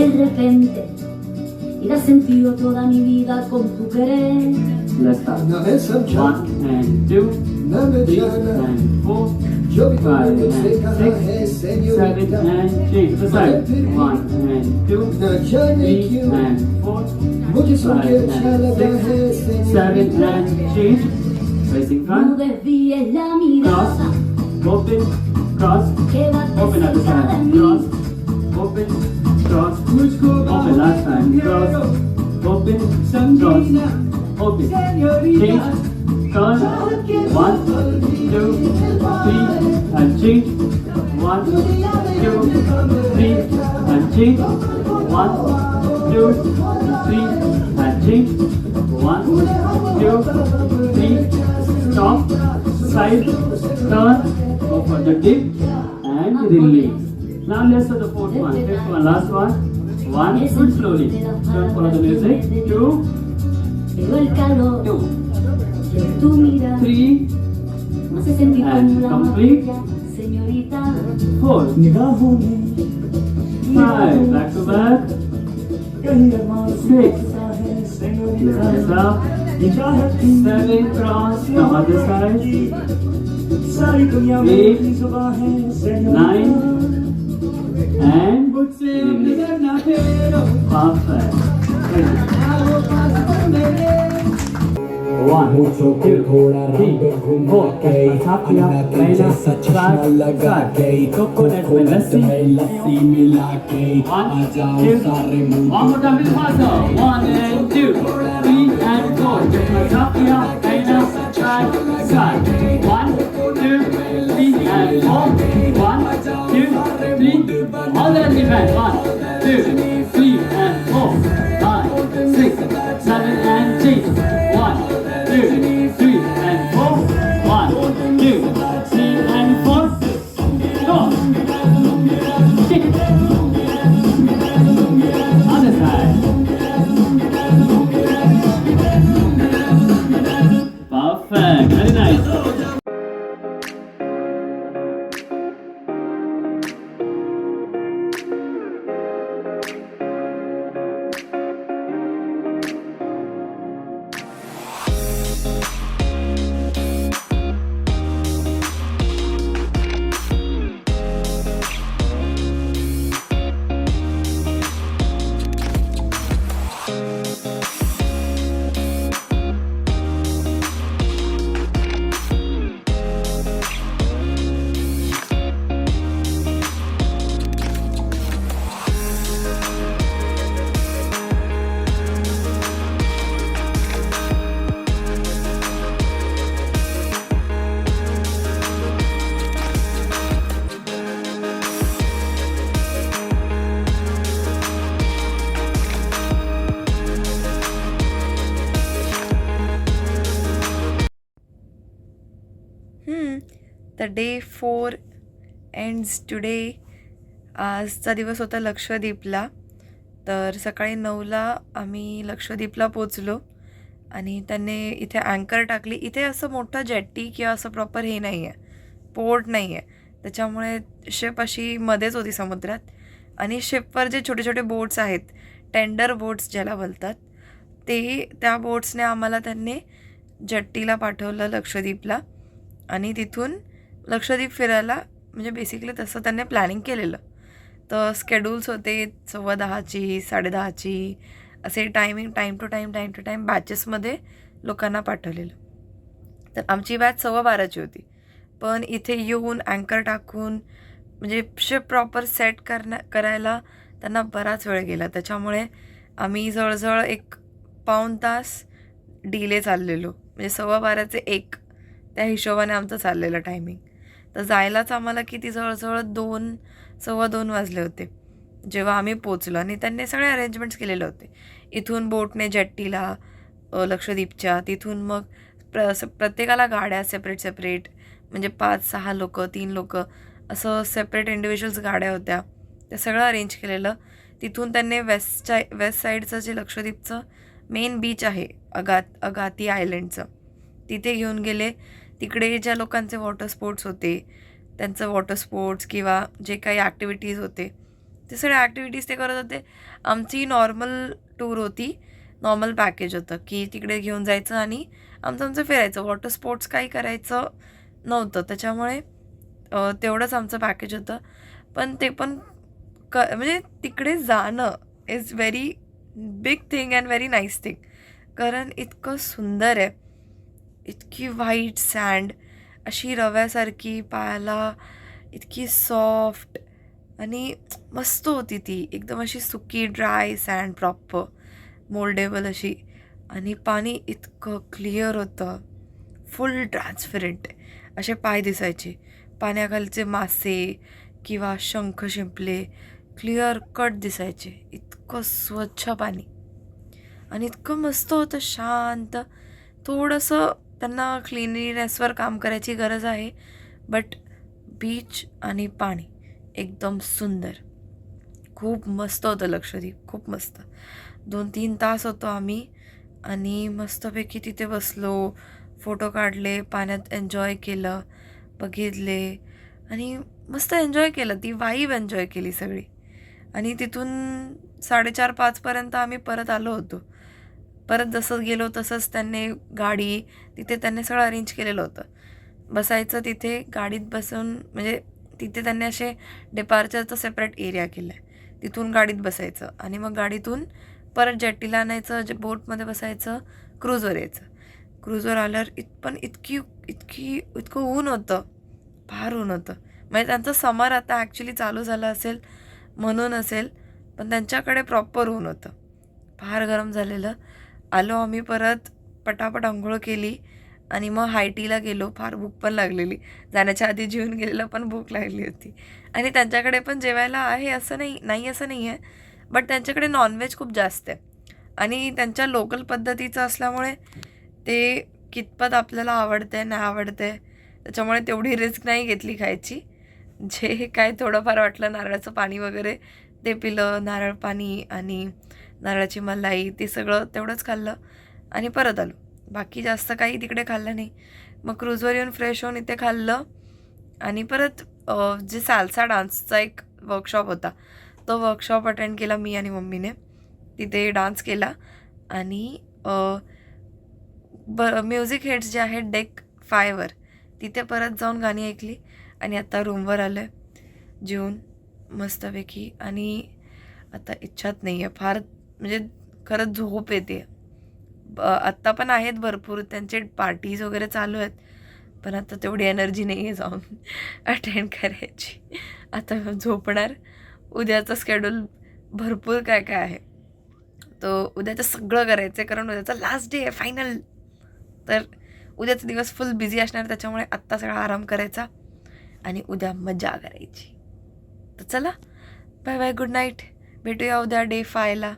de repente y da sentido toda mi vida con tu querer. Let's start. 1 and 2, 3 and 4, 5 and 6, 7 and change the side. 1 and 2, 3 and 4, 5 and 6, 7 and change. Facing No front. desvíes la Cross. mirada Open. Cross. que va Open at the cerca de side. mí. Cross. Open. Cross. Open last time. Cross. Open. Cross. Open. Change. Turn. 1, 2, 3 and change. 1, 2, 3 and change. 1, 2, 3 and change. 1, 2, 3. Stop. Side. Turn. Go for the dip and release. Now let's do the fourth one. Fifth one. Last one. 1. Good slowly. Don't follow the music. 2, Pero el calor 2, de tu mirada 3, me hace sentir and como la complete. magia, señorita. 4, 5. Back to back. 6. Lift up. 7. Cross. Come other side. 8, 9. And perfect. One, मुझको two, घोड़ा three, रंग घुमा four. गई Satya, अन्ना के Naina, जैसा चश्मा Sat, लगा Sat. गई Coconut में coconut lassi. में लस्सी मिला के आ जाओ two. सारे One मुझे more time with faster. 1 and 2, 3 and 4. Satya, Naina, Sat, Sat. 1, 2, 3 and 4. 1, 2, 3. All the rest defend. 1, 2, 3 and 4. 5, 6, 7 and change. 1, 2, 3 and 4. 1, 2, 3 and 4. Go. Kick. Other side. Perfect. Very nice. तर day 4 ends today. आजचा दिवस होता लक्षद्वीपला. तर सकाळी 9ला आम्ही लक्षद्वीपला पोचलो आणि त्यांनी इथे अँकर टाकली. इथे असं मोठं जेट्टी किंवा असं प्रॉपर हे नाही आहे, पोर्ट नाही आहे. त्याच्यामुळे शिप अशी मध्येच होती समुद्रात आणि शिपवर जे छोटे छोटे बोट्स आहेत, टेंडर बोट्स ज्याला बोलतात, त्या बोट्सने आम्हाला त्यांनी जेट्टीला पाठवलं लक्षद्वीपला आणि तिथून लक्षद्वीप फिरायला, म्हणजे बेसिकली तसं त्यांनी प्लॅनिंग केलेलं. तर स्केड्यूल्स होते 10:15ची, 10:30ची, असे टायमिंग टाईम टू टाईम बॅचेसमध्ये लोकांना पाठवलेलं. तर आमची बॅच 12:15ची होती. पण इथे येऊन अँकर टाकून म्हणजे शिप प्रॉपर सेट करायला त्यांना बराच वेळ गेला. त्याच्यामुळे आम्ही जवळजवळ 1 पाऊण तास डिले चाललेलो. म्हणजे 12:15चे 1 त्या हिशोबाने आमचं चाललेलं टायमिंग. तर जायलाच आम्हाला किती जवळजवळ 2-2:15 वाजले होते जेव्हा आम्ही पोचलो. आणि त्यांनी सगळे अरेंजमेंट्स केलेले होते. इथून बोटने जेट्टीला लक्षद्वीपच्या, तिथून मग प्रत्येकाला गाड्या सेपरेट, म्हणजे 5-6 लोकं, 3 लोकं असं सेपरेट इंडिव्हिज्युअल्स गाड्या होत्या. ते सगळं अरेंज केलेलं. तिथून त्यांनी वेस्ट साईडचं जे लक्षद्वीपचं मेन बीच आहे अगाती आयलंडचं, तिथे घेऊन गेले. तिकडे ज्या लोकांचे वॉटर स्पोर्ट्स होते त्यांचं वॉटर स्पोर्ट्स किंवा जे काही ॲक्टिव्हिटीज होते ते सगळे ॲक्टिव्हिटीज ते करत होते. आमची नॉर्मल टूर होती, नॉर्मल पॅकेज होतं की तिकडे घेऊन जायचं आणि आमचं फिरायचं. वॉटर स्पोर्ट्स काही करायचं नव्हतं, त्याच्यामुळे तेवढंच आमचं पॅकेज होतं. पण ते पण म्हणजे तिकडे जाणं is very big thing and very nice thing. कारण इतकं सुंदर आहे, इतकी व्हाईट सँड अशी रव्यासारखी, पायाला इतकी सॉफ्ट आणि मस्त होती ती. एकदम अशी सुकी ड्राय सँड प्रॉपर मोल्डेबल अशी. आणि पाणी इतकं क्लिअर होतं, फुल ट्रान्सपरंट असे पाय दिसायचे. पाण्याखालचे मासे किंवा शंख शिंपले क्लिअर कट दिसायचे. इतकं स्वच्छ पाणी आणि इतकं मस्त होतं, शांत. थोडंसं त्यांना क्लिनिनेसवर काम करायची गरज आहे, बट बीच आणि पाणी एकदम सुंदर. खूप मस्त होतं लक्षद्वीप, खूप मस्त. 2-3 तास होतो आम्ही आणि मस्तपैकी तिथे बसलो, फोटो काढले, पाण्यात एन्जॉय केलं, बघितले आणि मस्त एन्जॉय केलं. ती वाईब एन्जॉय केली सगळी. आणि तिथून 4:30-5पर्यंत आम्ही परत आलो होतो. परत जसं गेलो तसंच त्यांनी गाडी तिथे त्यांनी सगळं अरेंज केलेलं होतं. बसायचं तिथे गाडीत बसून, म्हणजे तिथे त्यांनी असे डिपार्चरचं सेपरेट एरिया केलं आहे. तिथून गाडीत बसायचं आणि मग गाडीतून परत जेटीला आणायचं, जे बोटमध्ये बसायचं, क्रूजवर यायचं. क्रूजवर आल्यावर इतकं ऊन होतं, फार ऊन होतं. म्हणजे त्यांचं समर आता ॲक्च्युली चालू झालं असेल म्हणून असेल, पण त्यांच्याकडे प्रॉपर ऊन होतं, फार गरम झालेलं. आलो आम्ही परत, पटापट अंघोळ केली आणि मग हायटीला गेलो. फार भूक पण लागलेली, जाण्याच्या आधी जेवून गेलेलं पण भूक लागली होती. आणि त्यांच्याकडे पण जेवायला आहे असं नाही असं नाही आहे, बट त्यांच्याकडे नॉनव्हेज खूप जास्त आहे आणि त्यांच्या लोकल पद्धतीचं असल्यामुळे ते कितपत आपल्याला आवडते नाही आवडते, त्याच्यामुळे तेवढी रिस्क नाही घेतली खायची. जे काय थोडंफार वाटलं, नारळाचं पाणी वगैरे ते पिलं, नारळ पाणी आणि नारळाची मलाई, ते सगळं तेवढंच खाल्लं आणि परत आलो. बाकी जास्त काही तिकडे खाल्लं नाही. मग क्रूजवर येऊन फ्रेश होऊन इथे खाल्लं आणि परत जे साल्सा डान्सचा एक वर्कशॉप होता, तो वर्कशॉप अटेंड केला मी आणि मम्मीने. तिथे डान्स केला आणि म्युझिक हेड्स जे आहेत डेक 5वर, तिथे परत जाऊन गाणी ऐकली आणि आता रूमवर आलं आहे जेवून मस्तपैकी. आणि आता इच्छाच नाही आहे फार, म्हणजे खरंच झोप येते. आत्ता पण आहेत भरपूर त्यांचे पार्टीज वगैरे चालू आहेत, पण आता तेवढी एनर्जी नाही आहे जाऊन अटेंड करायची. आता झोपणार. उद्याचं स्केड्यूल भरपूर काय काय आहे, तो उद्याचं सगळं करायचं आहे, कारण उद्याचा लास्ट डे आहे, फायनल. तर उद्याचा दिवस फुल बिझी असणार, त्याच्यामुळे आत्ता सगळा आराम करायचा आणि उद्या मजा करायची. तर चला, बाय बाय, गुड नाईट. भेटूया उद्या डे 5ला.